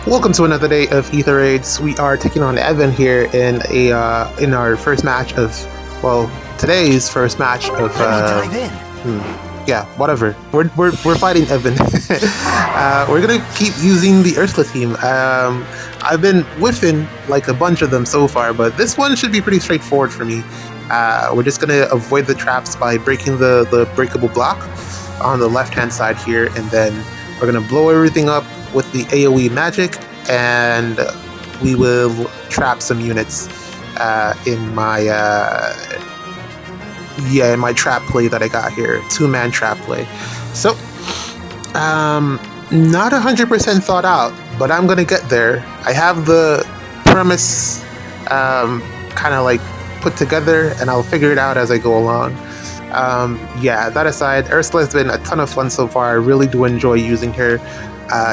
Welcome to another day of Ether Raids. We are taking on Evan here in our first match of, today's first match of. Dive in. Yeah, whatever. We're fighting Evan. We're gonna keep using the Ursula team. I've been whiffing like a bunch of them so far, but this one should be pretty straightforward for me. We're just gonna avoid the traps by breaking the breakable block on the left-hand side here, and then we're gonna blow everything up with the AoE magic, and we will trap some units in my trap play that I got here, 2-man trap play. So not 100% thought out, but I'm gonna get there. I have the premise kind of like put together, and I'll figure it out as I go along. That aside, Ursula has been a ton of fun so far. I really do enjoy using her.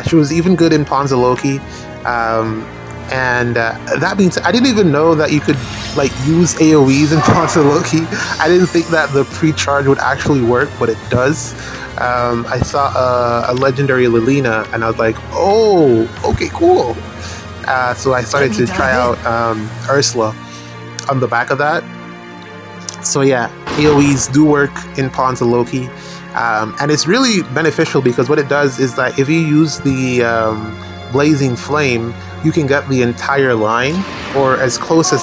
She was even good in Ponza Loki. That being said, I didn't even know that you could like use AoEs in Ponza Loki. I didn't think that the pre-charge would actually work, but it does. I saw a legendary Lilina, and I was like, oh, okay, cool. So I started to try out Ursula on the back of that. So yeah, AoEs do work in Ponza Loki. And it's really beneficial because what it does is that if you use the blazing flame, you can get the entire line, or as close to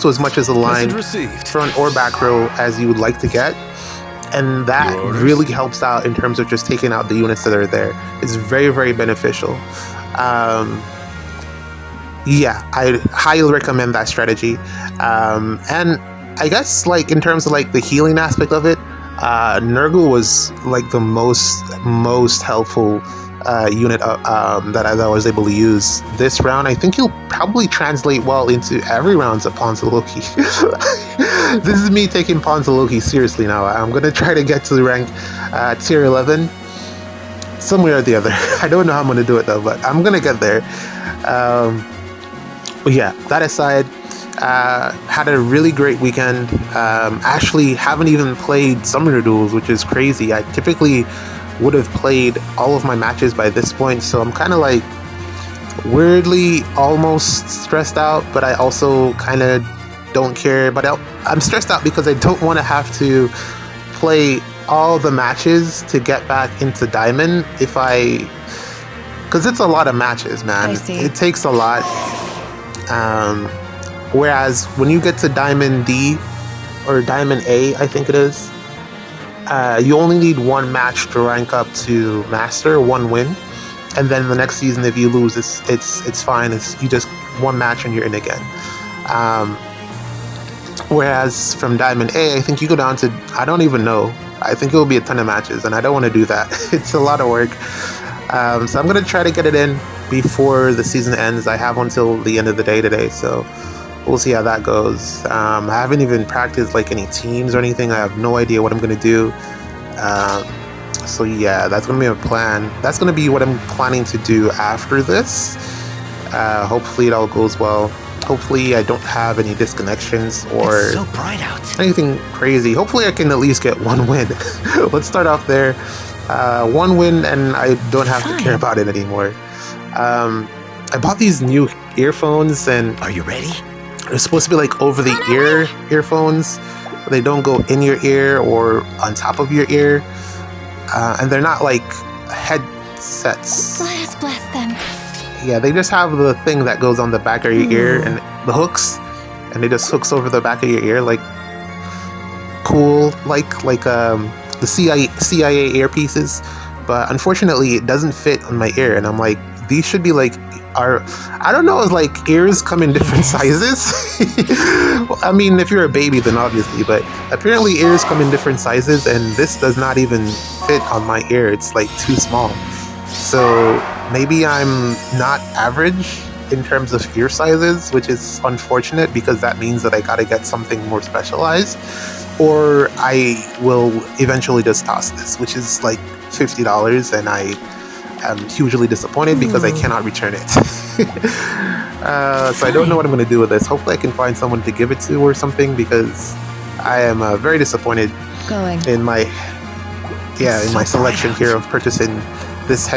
as much as the line, front or back row, as you would like to get. And that really helps out in terms of just taking out the units that are there. It's very, very beneficial. I highly recommend that strategy. And I guess like in terms of like the healing aspect of it, Nurgle was like the most helpful unit that I was able to use this round. I think he'll probably translate well into every round of Ponza Loki. This is me taking Ponza Loki seriously now. I'm gonna try to get to the rank tier 11 somewhere or the other. I don't know how I'm gonna do it though, but I'm gonna get there. That aside, had a really great weekend. Actually haven't even played Summoner Duels, which is crazy. I typically would have played all of my matches by this point, so I'm kind of like weirdly almost stressed out, but I also kind of don't care. But I'm stressed out because I don't want to have to play all the matches to get back into Diamond because it's a lot of matches, man. It takes a lot. Whereas when you get to Diamond D or Diamond A, I think it is, you only need one match to rank up to Master, one win, and then the next season if you lose, it's fine. You just one match and you're in again. Whereas from Diamond A, I think you go down to, I don't even know. I think it will be a ton of matches, and I don't want to do that. It's a lot of work. So I'm gonna try to get it in before the season ends. I have until the end of the day today, so we'll see how that goes. I haven't even practiced like any teams or anything. I have no idea what I'm gonna do. So yeah, that's gonna be my plan. That's gonna be what I'm planning to do after this. Hopefully it all goes well. Hopefully I don't have any disconnections or It's so bright out. anything crazy. Hopefully I can at least get one win. Let's start off there. One win, and I don't have to care about it anymore. I bought these new earphones, and Are you ready? they're supposed to be like over the ear earphones. They don't go in your ear or on top of your ear. And they're not like headsets. Let us bless them. Yeah, they just have the thing that goes on the back of your ear and the hooks, and it just hooks over the back of your ear, like cool, like the CIA earpieces. But unfortunately, it doesn't fit on my ear, and I'm like, these should be like, I don't know, like ears come in different sizes. Well, I mean, if you're a baby, then obviously, but apparently ears come in different sizes, and this does not even fit on my ear. It's like too small. So maybe I'm not average in terms of ear sizes, which is unfortunate because that means that I gotta get something more specialized, or I will eventually just toss this, which is like $50, and I am hugely disappointed because I cannot return it. So I don't know what I'm going to do with this. Hopefully I can find someone to give it to or something, because I am very disappointed in my selection here of purchasing this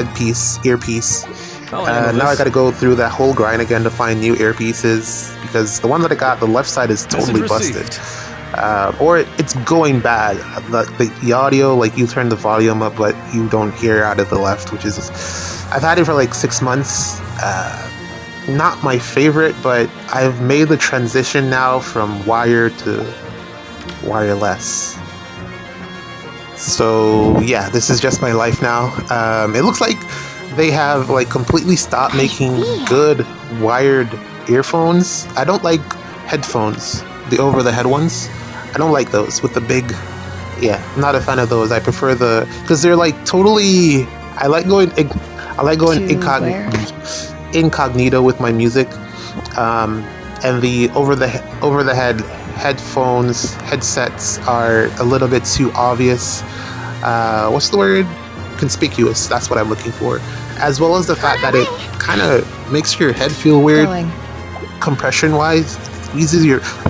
earpiece. Now I gotta go through that whole grind again to find new earpieces, because the one that I got, the left side is totally busted. Or it's going bad. The audio, like, you turn the volume up, but you don't hear out of the left, which is... I've had it for like 6 months. Not my favorite, but I've made the transition now from wire to wireless. So yeah, this is just my life now. It looks like they have like completely stopped making good wired earphones. I don't like headphones, the over-the-head ones. I don't like those with the big... Yeah, I'm not a fan of those. I prefer the... Because they're like totally... I like going incognito with my music. And the over-the-head headsets are a little bit too obvious. What's the word? Conspicuous. That's what I'm looking for. As well as the fact that it kind of makes your head feel weird. Compression-wise, I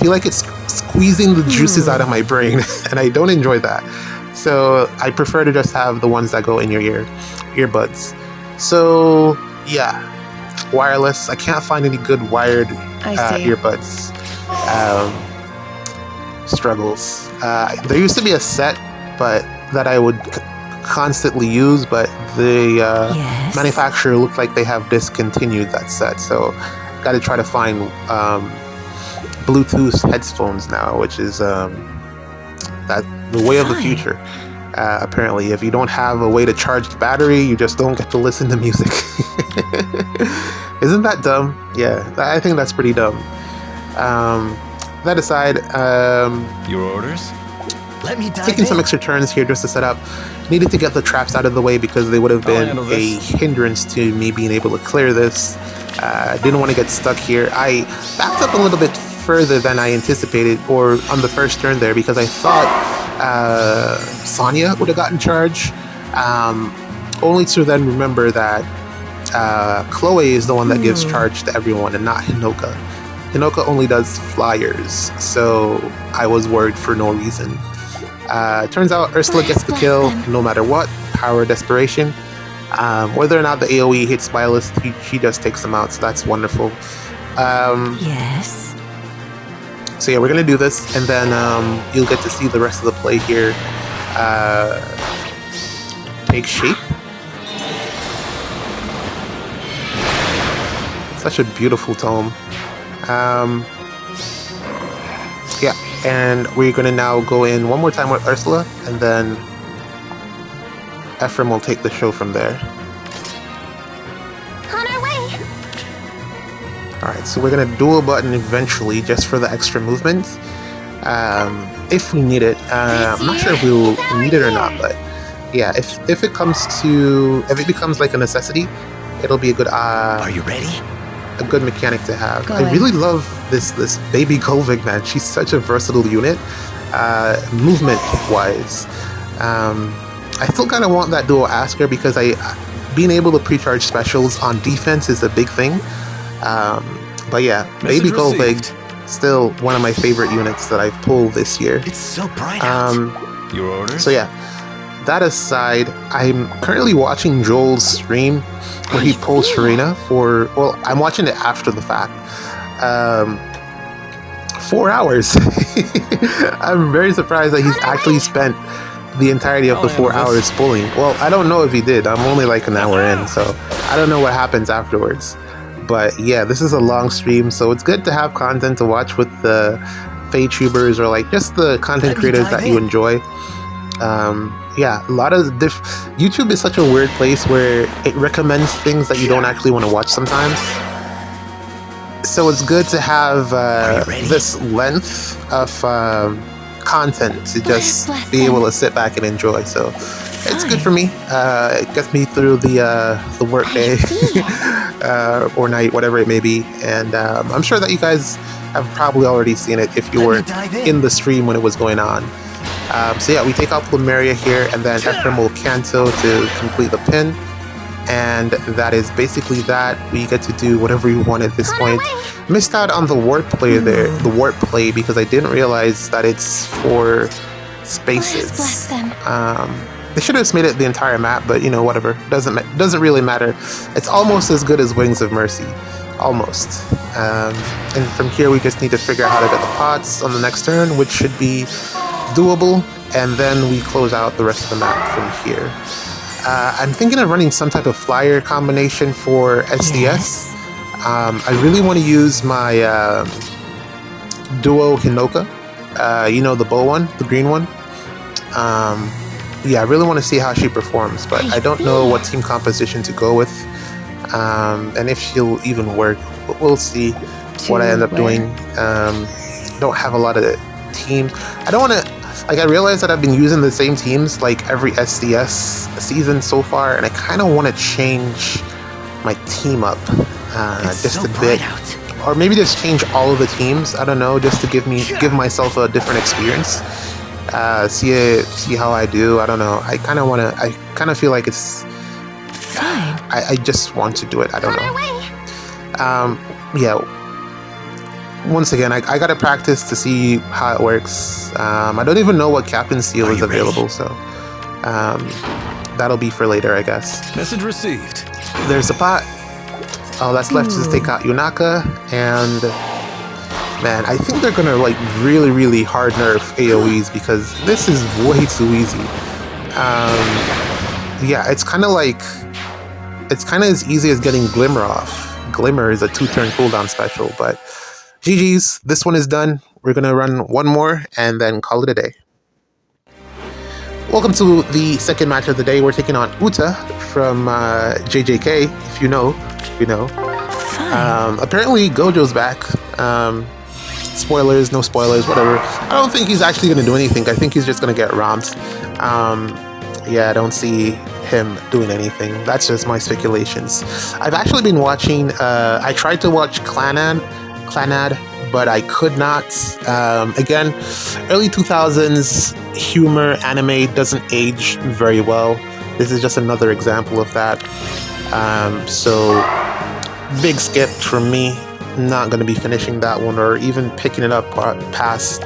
feel like it's squeezing the juices out of my brain, and I don't enjoy that. So I prefer to just have the ones that go in your earbuds. So yeah, wireless. I can't find any good wired earbuds. Struggles. There used to be a set, but that I would constantly use, but the manufacturer looked like they have discontinued that set. So got to try to find Bluetooth headphones now, which is that the way of the future. Apparently, if you don't have a way to charge the battery, you just don't get to listen to music. Isn't that dumb? Yeah, I think that's pretty dumb. That aside, your orders? Let me dive taking some extra turns here just to set up. Needed to get the traps out of the way because they would have been a hindrance to me being able to clear this. Didn't want to get stuck here. I backed up a little bit further than I anticipated, or on the first turn there, because I thought Sonya would have gotten charge, only to then remember that Chloe is the one that gives charge to everyone and not Hinoka. Hinoka only does flyers, so I was worried for no reason. Turns out Ursula gets the kill no matter what. Power Desperation. Whether or not the AoE hits Byleth, she just takes them out, so that's wonderful. Yes. So yeah, we're gonna do this, and then you'll get to see the rest of the play here take shape. Such a beautiful tome. Yeah, and we're gonna now go in one more time with Ursula, and then Ephraim will take the show from there. On our way. Alright, so we're gonna dual button eventually just for the extra movement. If we need it. I'm not sure if we'll need it or not, but yeah, if it becomes like a necessity, it'll be a good Are you ready? A good mechanic to have. I really love this baby Kolvig, man. She's such a versatile unit, movement wise. I still kind of want that dual Asker because being able to pre-charge specials on defense is a big thing. But yeah, baby Kolvig, still one of my favorite units that I've pulled this year. It's so bright out. Your orders? So yeah, that aside, I'm currently watching Joel's stream where he pulls Serena for, well, I'm watching it after the fact. 4 hours. I'm very surprised that he's actually spent the entirety of the 4 hours pulling. Well, I don't know if he did. I'm only like an hour in, so I don't know what happens afterwards. But yeah, this is a long stream, so it's good to have content to watch with the Feytubers or like just the content creators that you enjoy. Yeah, a lot of YouTube is such a weird place where it recommends things that you don't actually want to watch sometimes. So it's good to have this length of content to just be able to sit back and enjoy. So it's good for me. It gets me through the work day or night, whatever it may be. And I'm sure that you guys have probably already seen it if you weren't in the stream when it was going on. So yeah, we take out Plumeria here, and then Ephraim will Kanto to complete the pin. And that is basically that. We get to do whatever we want at this point. Missed out on the warp play there, because I didn't realize that it's for spaces. They should have just made it the entire map, but you know, whatever. Doesn't really matter. It's almost as good as Wings of Mercy. Almost. And from here we just need to figure out how to get the pots on the next turn, which should be doable, and then we close out the rest of the map from here. I'm thinking of running some type of flyer combination for SDS. I really want to use my Duo Hinoka. You know, the bow one, the green one. Yeah, I really want to see how she performs, but I don't know what team composition to go with, and if she'll even work. But we'll see what I end up doing. Don't have a lot of teams. I don't want to. Like, I realize that I've been using the same teams like every SDS season so far, and I kind of want to change my team up just a bit, or maybe just change all of the teams. I don't know, just to give myself a different experience. See how I do. I don't know. I kind of feel like it's fine. I just want to do it. I don't know. Yeah. Once again, I gotta practice to see how it works. I don't even know what Captain Seal is available, so that'll be for later, I guess. Message received. There's a pot. All that's left is take out Yunaka, and man, I think they're gonna like really hard nerf AoEs because this is way too easy. Yeah, it's kind of as easy as getting Glimmer off. Glimmer is a 2-turn cooldown special, but GG's, this one is done. We're gonna run one more and then call it a day. Welcome to the second match of the day. We're taking on Uta from JJK. If you know, you know. Apparently Gojo's back. Spoilers, no spoilers, whatever. I don't think he's actually gonna do anything. I think he's just gonna get romped. Yeah, I don't see him doing anything. That's just my speculations. I've actually been watching. I tried to watch Clanad, but I could not. Again, early 2000s humor anime doesn't age very well. This is just another example of that. So big skip from me. Not going to be finishing that one or even picking it up past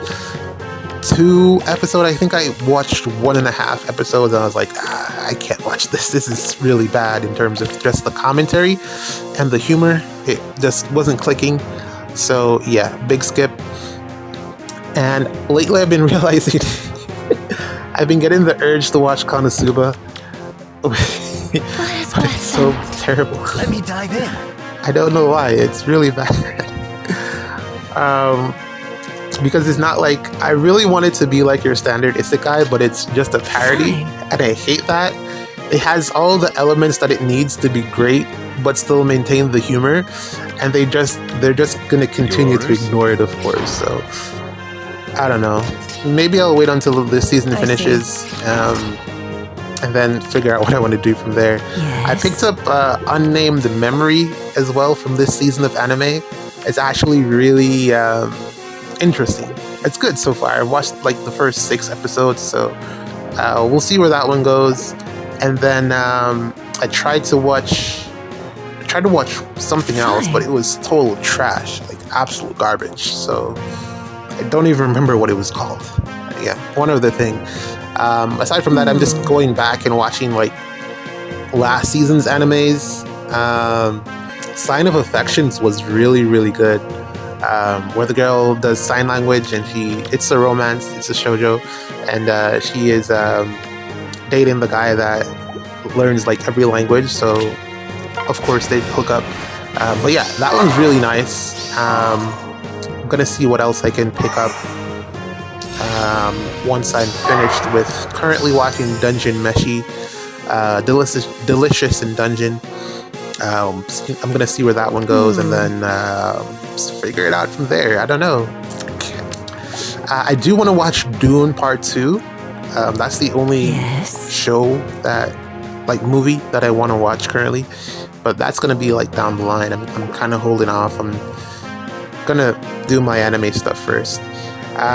2 episodes. I think I watched 1.5 episodes and I was like, I can't watch this. This is really bad in terms of just the commentary and the humor. It just wasn't clicking. So yeah, big skip. And lately I've been realizing I've been getting the urge to watch Konosuba. But it's so terrible. Let me dive in. I don't know why. It's really bad. Because it's not like, I really want it to be like your standard isekai, but it's just a parody, and I hate that. It has all the elements that it needs to be great, but still maintain the humor, and they're just gonna continue to ignore it, of course. So I don't know. Maybe I'll wait until this season finishes, and then figure out what I want to do from there. Yes. I picked up Unnamed Memory as well from this season of anime. It's actually really interesting. It's good so far. I've watched like the first 6 episodes, so we'll see where that one goes. And then I tried to watch something else, but it was total trash, like absolute garbage. So I don't even remember what it was called. Yeah, one other thing. Aside from that, I'm just going back and watching like last season's animes. Sign of Affections was really good. Where the girl does sign language and it's a romance, it's a shoujo, and she is dating the guy that learns like every language, so of course they hook up. But yeah, that one's really nice. I'm gonna see what else I can pick up once I'm finished with currently watching Dungeon Meshi, Delicious in Dungeon. I'm gonna see where that one goes, and then figure it out from there. I don't know. I do want to watch Dune Part 2. That's the only show movie that I want to watch currently, but that's gonna be like down the line. I'm kind of holding off. I'm gonna do my anime stuff first.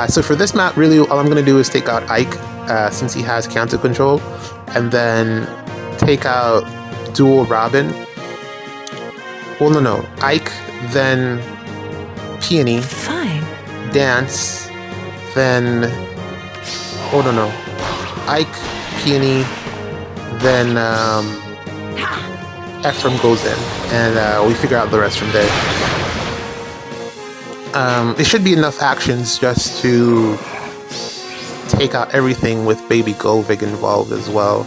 So for this map, really, all I'm gonna do is take out Ike, since he has counter control, and then take out Dual Robin. Well, no. Ike, then Peony. Fine. Dance, then... Oh, no. Ike, Peony, then Ephraim goes in, and we figure out the rest from there. It should be enough actions just to take out everything with Baby Golvig involved as well.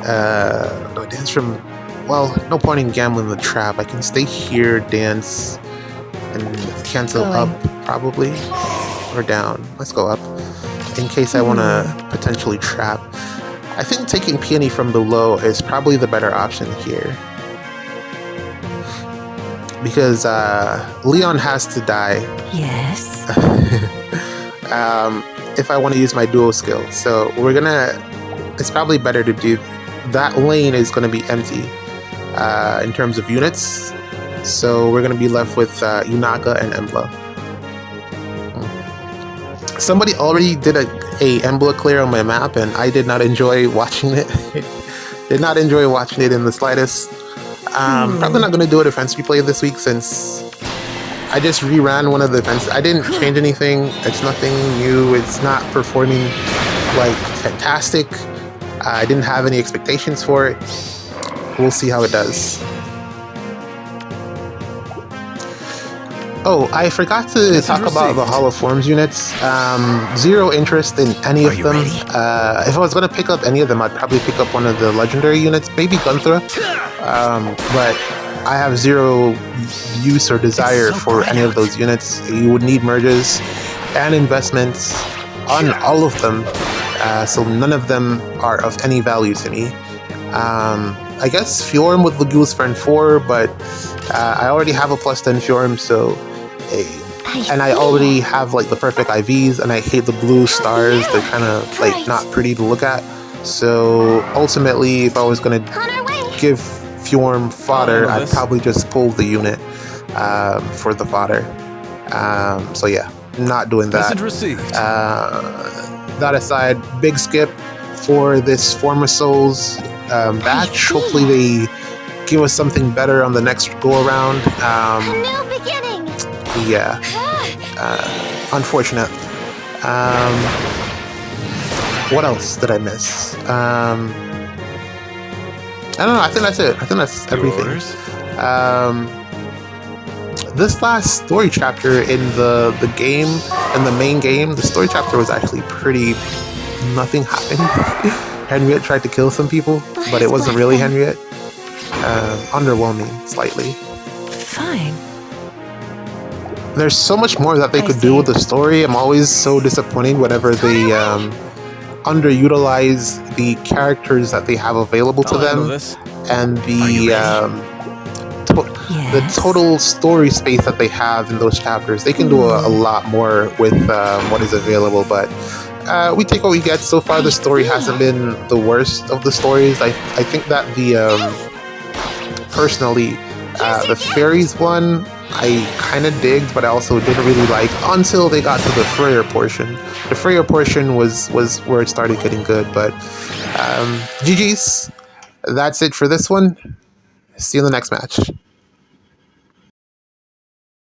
Do I dance from... Well, no point in gambling the trap. I can stay here, dance, and cancel up, probably. Or down. Let's go up. In case I want to potentially trap. I think taking Peony from below is probably the better option here. Because Leon has to die. Yes. If I want to use my duo skill. So we're gonna... It's probably better to do... That lane is going to be empty in terms of units. So we're going to be left with Yunaka and Embla. Somebody already did a Embla clear on my map, and I did not enjoy watching it. Did not enjoy watching it in the slightest. Probably not going to do a defense replay this week since I just reran one of the defense. I didn't change anything. It's nothing new. It's not performing like fantastic. I didn't have any expectations for it. We'll see how it does. Oh, I forgot to talk about the Hall of Forms units. Zero interest in any of them. If I was going to pick up any of them, I'd probably pick up one of the legendary units, maybe Gunthra. But I have zero use or desire for any of those units. You would need merges and investments on all of them. So none of them are of any value to me. I guess Fjorm with Legule's Friend 4, but I already have a plus 10 Fjorm, so... And I already have like the perfect IVs, and I hate the blue stars. They're kind of like not pretty to look at. So ultimately, if I was going to give Fjorm fodder, I'd probably just pull the unit for the fodder. So yeah, not doing that. Message received. That aside, big skip for this Form of Souls batch. Hopefully they give us something better on the next go around. A new beginning. Yeah. Unfortunate. What else did I miss? I don't know. I think that's it. I think that's everything. This last story chapter in the game, in the main game, the story chapter was actually pretty... Nothing happened. Henriette tried to kill some people, but it wasn't really Henriette. Underwhelming, slightly. Fine. There's so much more that they could do with the story. I'm always so disappointed whenever they underutilize the characters that they have available to them, and the total story space that they have in those chapters. They can do a lot more with what is available, but we take what we get. So far, the story hasn't been the worst of the stories. I think that personally, the fairies one, I kind of digged, but I also didn't really like until they got to the Freyr portion. The Freyr portion was where it started getting good, but GG's. That's it for this one. See you in the next match.